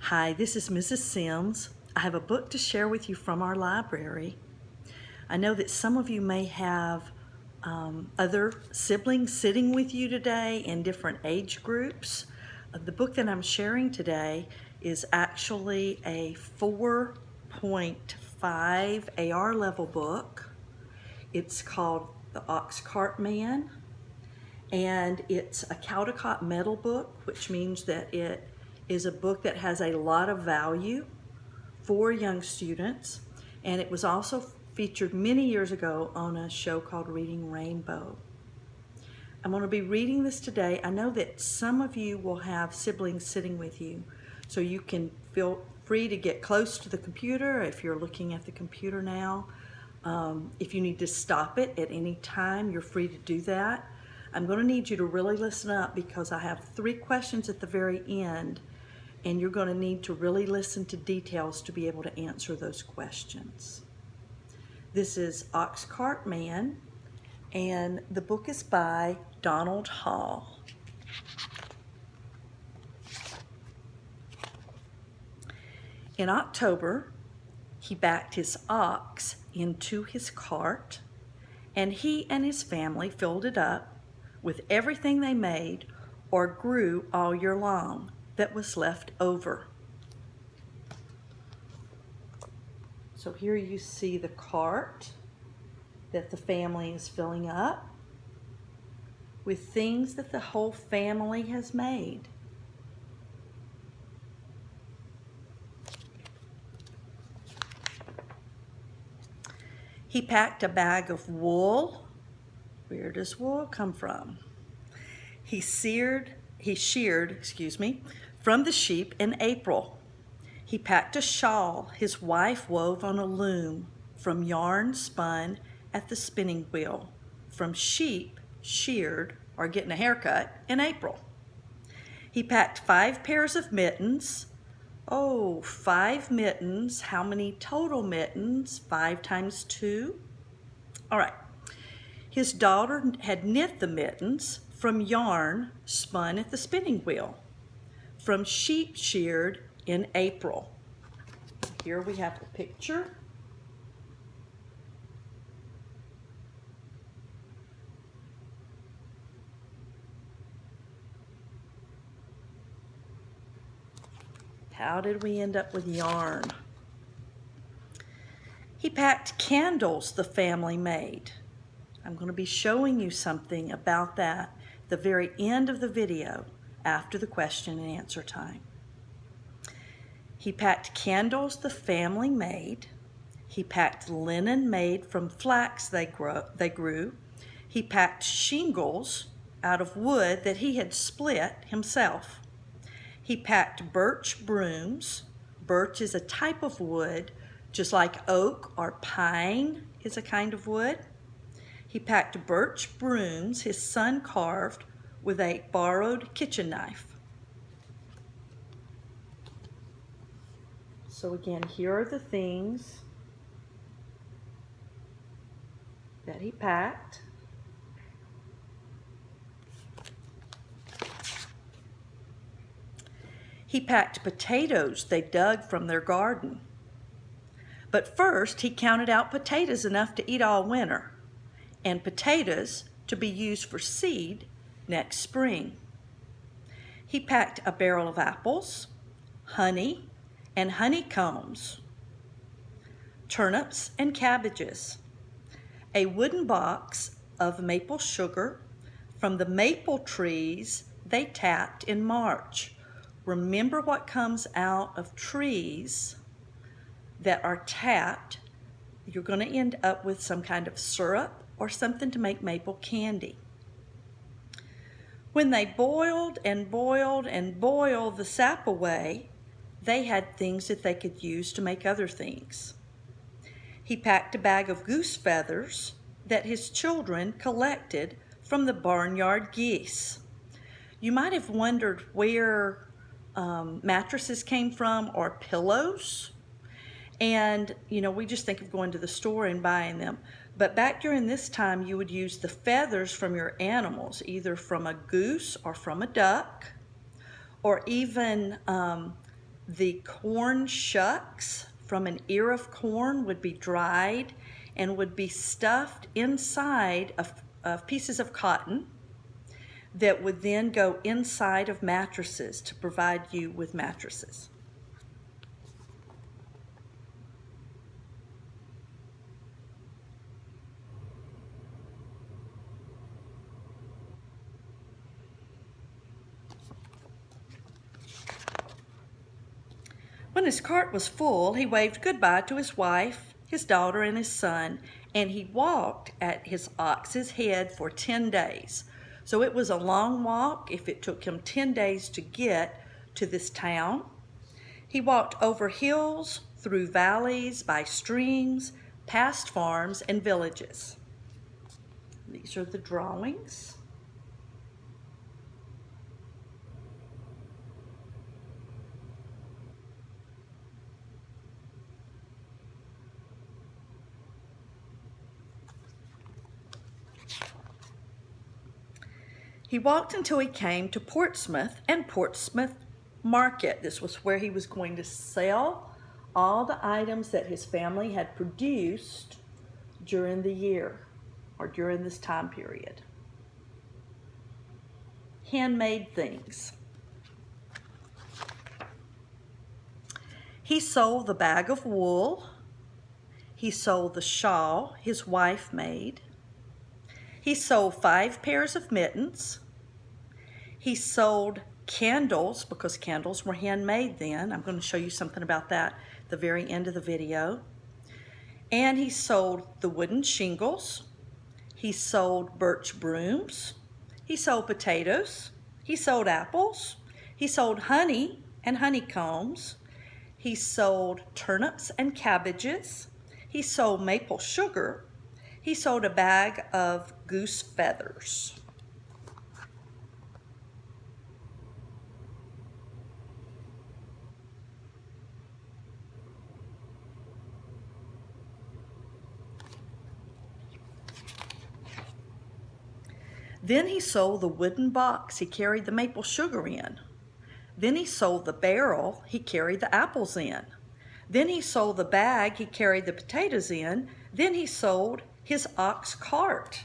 Hi, this is Mrs. Sims. I have a book to share with you from our library. I know that some of you may have other siblings sitting with you today in different age groups. The book that I'm sharing today is actually a 4.5 AR level book. It's called The Ox Cart Man, and it's a Caldecott Medal book, which means that it is a book that has a lot of value for young students, and it was also featured many years ago on a show called Reading Rainbow. I'm going to be reading this today. I know that some of you will have siblings sitting with you, so you can feel free to get close to the computer if you're looking at the computer now. If you need to stop it at any time, you're free to do that. I'm going to need you to really listen up because I have 3 questions at the very end, and you're going to need to really listen to details to be able to answer those questions. This is Ox Cart Man, and the book is by Donald Hall. In October, he backed his ox into his cart, and he and his family filled it up with everything they made or grew all year long that was left over. So here you see the cart that the family is filling up with things that the whole family has made. He packed a bag of wool. Where does wool come from? He sheared, from the sheep in April. He packed a shawl his wife wove on a loom from yarn spun at the spinning wheel from sheep sheared or getting a haircut in April. He packed 5 pairs of mittens. Oh, 5 mittens. How many total mittens? 5 times 2. All right. His daughter had knit the mittens from yarn spun at the spinning wheel from sheep sheared in April. Here we have the picture. How did we end up with yarn? He packed candles the family made. I'm going to be showing you something about that at the very end of the video after the question and answer time. He packed candles the family made. He packed linen made from flax they grew. He packed shingles out of wood that he had split himself. He packed birch brooms. Birch is a type of wood, just like oak or pine is a kind of wood. He packed birch brooms his son carved with a borrowed kitchen knife. So again, here are the things that he packed. He packed potatoes they dug from their garden. But first, he counted out potatoes enough to eat all winter, and potatoes to be used for seed next spring. He packed a barrel of apples, honey, and honeycombs, turnips and cabbages, a wooden box of maple sugar from the maple trees they tapped in March. Remember what comes out of trees that are tapped. You're going to end up with some kind of syrup or something to make maple candy. When they boiled and boiled and boiled the sap away, they had things that they could use to make other things. He packed a bag of goose feathers that his children collected from the barnyard geese. You might have wondered where mattresses came from or pillows. And, we just think of going to the store and buying them. But back during this time, you would use the feathers from your animals, either from a goose or from a duck, or even The corn shucks from an ear of corn would be dried and would be stuffed inside of pieces of cotton that would then go inside of mattresses to provide you with mattresses. When his cart was full, he waved goodbye to his wife, his daughter, and his son, and he walked at his ox's head for 10 days. So it was a long walk if it took him 10 days to get to this town. He walked over hills, through valleys, by streams, past farms and villages. These are the drawings. He walked until he came to Portsmouth and Portsmouth Market. This was where he was going to sell all the items that his family had produced during the year or during this time period. Handmade things. He sold the bag of wool. He sold the shawl his wife made. He sold 5 pairs of mittens. He sold candles, because candles were handmade then. I'm going to show you something about that at the very end of the video. And he sold the wooden shingles. He sold birch brooms. He sold potatoes. He sold apples. He sold honey and honeycombs. He sold turnips and cabbages. He sold maple sugar. He sold a bag of goose feathers. Then he sold the wooden box he carried the maple sugar in. Then he sold the barrel he carried the apples in. Then he sold the bag he carried the potatoes in. Then he sold his ox cart.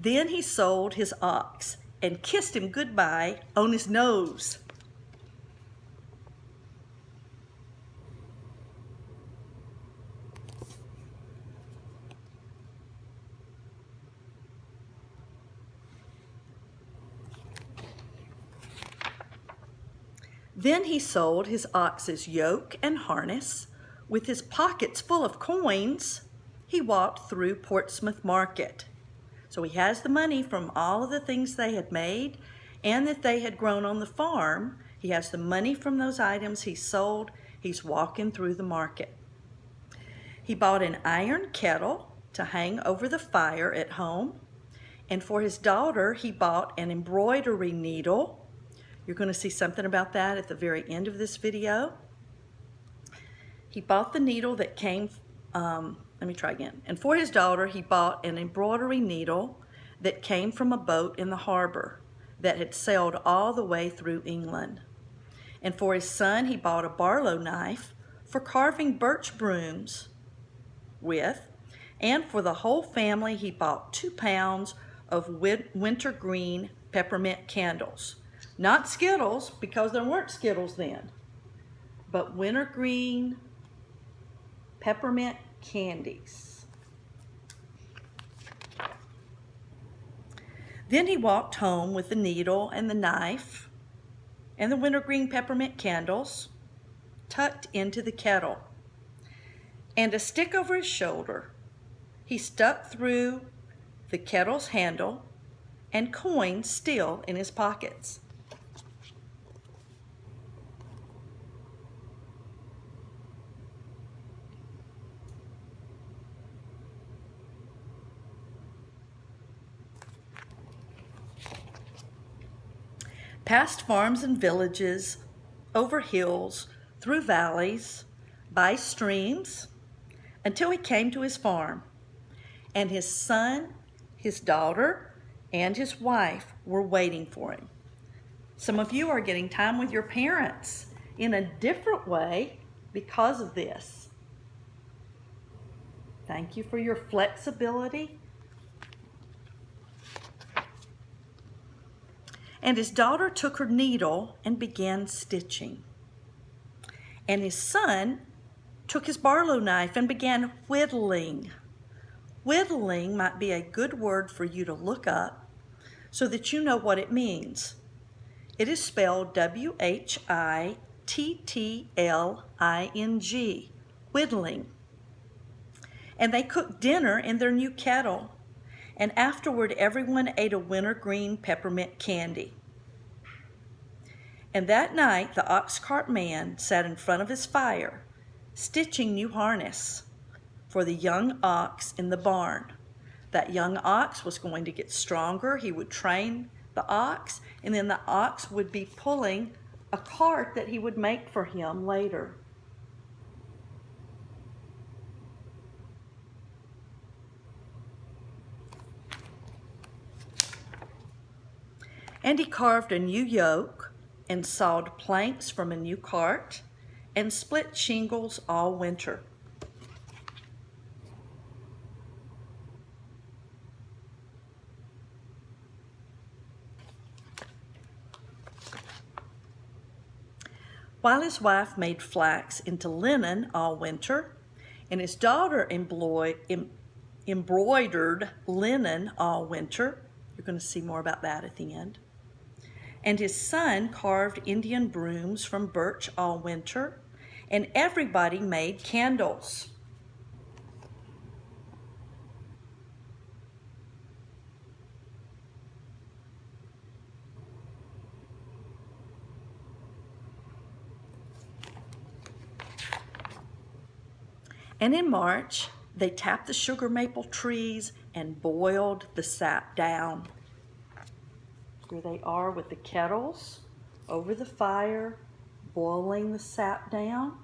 Then he sold his ox and kissed him goodbye on his nose. Then he sold his ox's yoke and harness. With his pockets full of coins, he walked through Portsmouth Market. So he has the money from all of the things they had made and that they had grown on the farm. He has the money from those items he sold. He's walking through the market. He bought an iron kettle to hang over the fire at home. And for his daughter, he bought an embroidery needle. You're going to see something about that at the very end of this video. He bought the needle that came, And for his daughter, he bought an embroidery needle that came from a boat in the harbor that had sailed all the way through England. And for his son, he bought a Barlow knife for carving birch brooms with. And for the whole family, he bought 2 pounds of wintergreen peppermint candles. Not Skittles, because there weren't Skittles then, but wintergreen peppermint candies. Then he walked home with the needle and the knife and the wintergreen peppermint candles tucked into the kettle. And a stick over his shoulder, he stuck through the kettle's handle and coins still in his pockets. past farms and villages, over hills, through valleys, by streams, until he came to his farm. And his son, his daughter, and his wife were waiting for him. Some of you are getting time with your parents in a different way because of this. Thank you for your flexibility. And his daughter took her needle and began stitching. And his son took his barlow knife and began whittling. Whittling might be a good word for you to look up so that you know what it means. It is spelled W-H-I-T-T-L-I-N-G, whittling. And they cooked dinner in their new kettle. And afterward, everyone ate a wintergreen peppermint candy. And that night, the ox cart man sat in front of his fire, stitching new harness for the young ox in the barn. That young ox was going to get stronger. He would train the ox, and then the ox would be pulling a cart that he would make for him later. And he carved a new yoke and sawed planks from a new cart and split shingles all winter. While his wife made flax into linen all winter, and his daughter embroidered linen all winter. You're going to see more about that at the end. And his son carved Indian brooms from birch all winter, and everybody made candles. And in March, they tapped the sugar maple trees and boiled the sap down. Here they are with the kettles over the fire, boiling the sap down.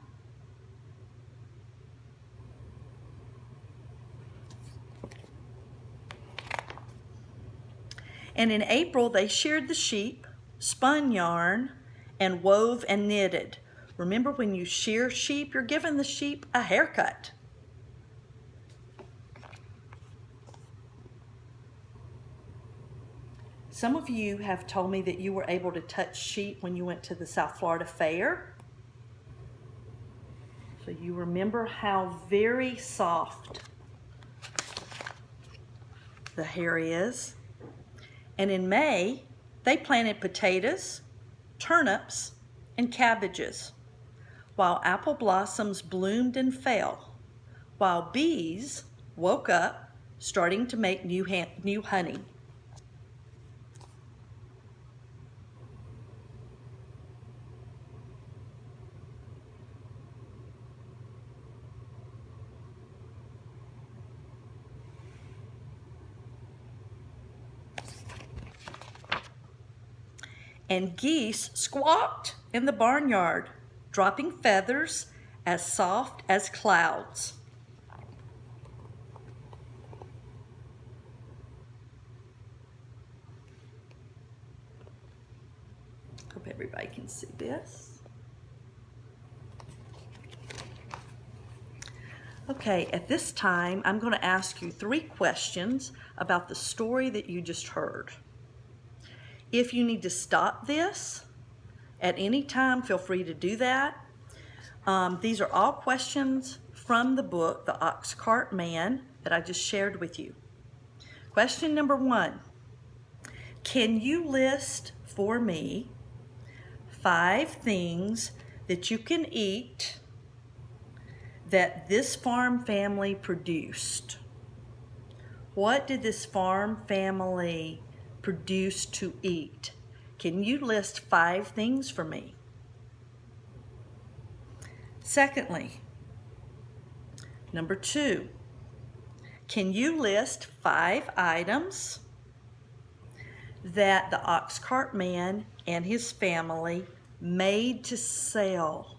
And in April, they sheared the sheep, spun yarn, and wove and knitted. Remember, when you shear sheep, you're giving the sheep a haircut. Some of you have told me that you were able to touch sheep when you went to the South Florida Fair. So you remember how very soft the hair is. And in May, they planted potatoes, turnips, and cabbages, while apple blossoms bloomed and fell, while bees woke up, starting to make new honey. And geese squawked in the barnyard, dropping feathers as soft as clouds. Hope everybody can see this. Okay, at this time, I'm going to ask you 3 questions about the story that you just heard. If you need to stop this at any time, feel free to do that. These are all questions from the book, The Ox Cart Man, that I just shared with you. Question number 1. Can you list for me 5 things that you can eat that this farm family produced? What did this farm family produce to eat? Can you list 5 things for me? Secondly, number 2, can you list 5 items that the Ox Cart Man and his family made to sell.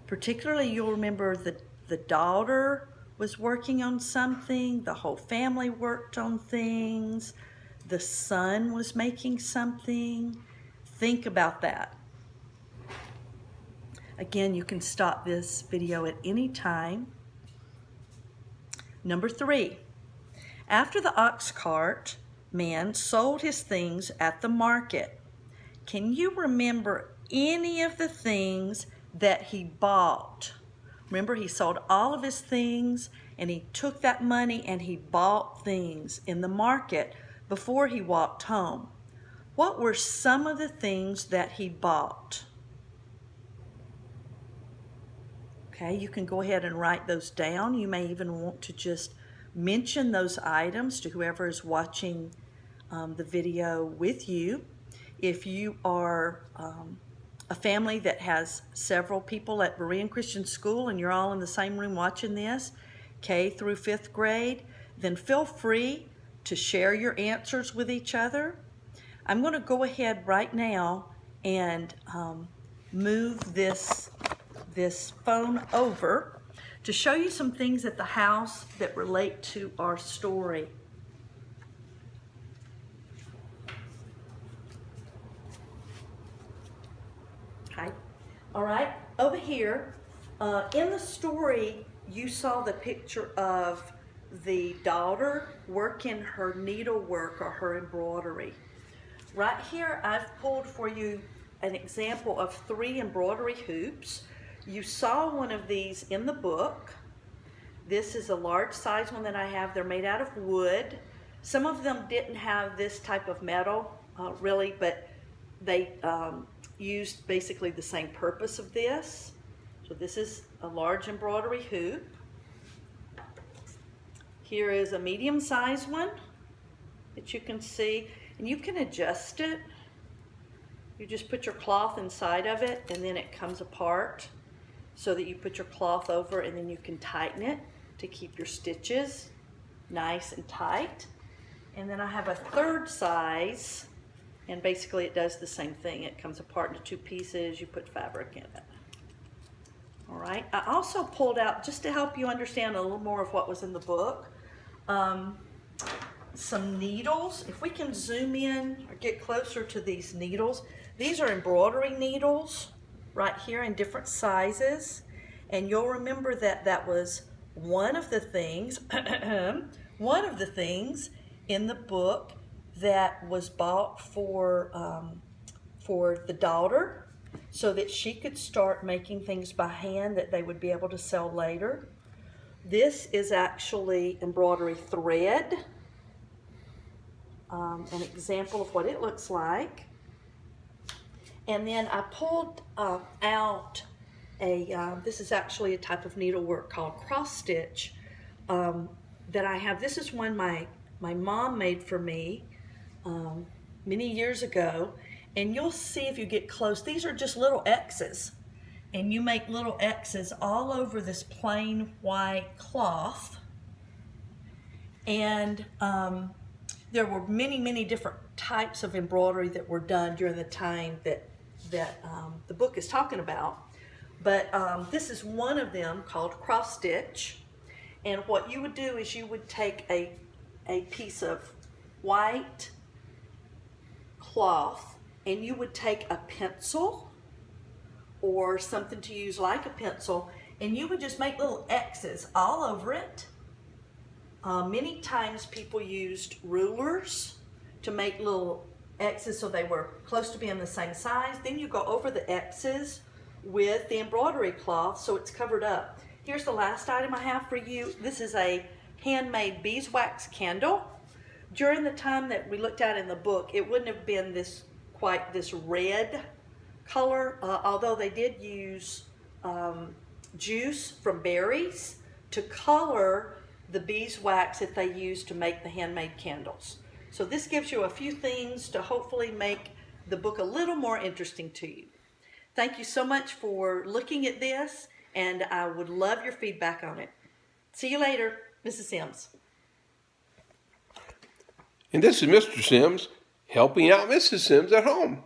Particularly, you'll remember the daughter was working on something, the whole family worked on things, the son was making something. Think about that. Again, you can stop this video at any time. Number 3, after the ox cart man sold his things at the market, can you remember any of the things that he bought? Remember, he sold all of his things and he took that money and he bought things in the market before he walked home. What were some of the things that he bought? Okay, you can go ahead and write those down. You may even want to just mention those items to whoever is watching the video with you. If you are a family that has several people at Berean Christian School and you're all in the same room watching this, K through 5th grade, then feel free to share your answers with each other. I'm going to go ahead right now and move this phone over to show you some things at the house that relate to our story. Okay. All right, over here, in the story, you saw the picture of the daughter working her needlework or her embroidery. Right here, I've pulled for you an example of 3 embroidery hoops. You saw one of these in the book. This is a large size one that I have. They're made out of wood. Some of them didn't have this type of metal, really, but they used basically the same purpose of this. So this is a large embroidery hoop. Here is a medium-sized one that you can see, and you can adjust it. You just put your cloth inside of it, and then it comes apart so that you put your cloth over, and then you can tighten it to keep your stitches nice and tight. And then I have a 3rd size, and basically it does the same thing. It comes apart into 2 pieces. You put fabric in it. All right. I also pulled out, just to help you understand a little more of what was in the book, some needles. If we can zoom in or get closer to these needles, these are embroidery needles right here in different sizes. And you'll remember that that was one of the things, in the book that was bought for the daughter so that she could start making things by hand that they would be able to sell later. This is actually embroidery thread, an example of what it looks like. And then I pulled out this is actually a type of needlework called cross stitch that I have. This is one my mom made for me many years ago, and you'll see if you get close, these are just little X's, and you make little X's all over this plain white cloth. And there were many different types of embroidery that were done during the time that the book is talking about. But this is one of them called cross stitch. And what you would do is you would take a piece of white cloth, and you would take a pencil or something to use like a pencil, and you would just make little X's all over it. Many times people used rulers to make little X's so they were close to being the same size. Then you go over the X's with the embroidery cloth so it's covered up. Here's the last item I have for you. This is a handmade beeswax candle. During the time that we looked at in the book, it wouldn't have been quite this red color, although they did use juice from berries to color the beeswax that they used to make the handmade candles. So this gives you a few things to hopefully make the book a little more interesting to you. Thank you so much for looking at this, and I would love your feedback on it. See you later, Mrs. Sims. And this is Mr. Sims helping out Mrs. Sims at home.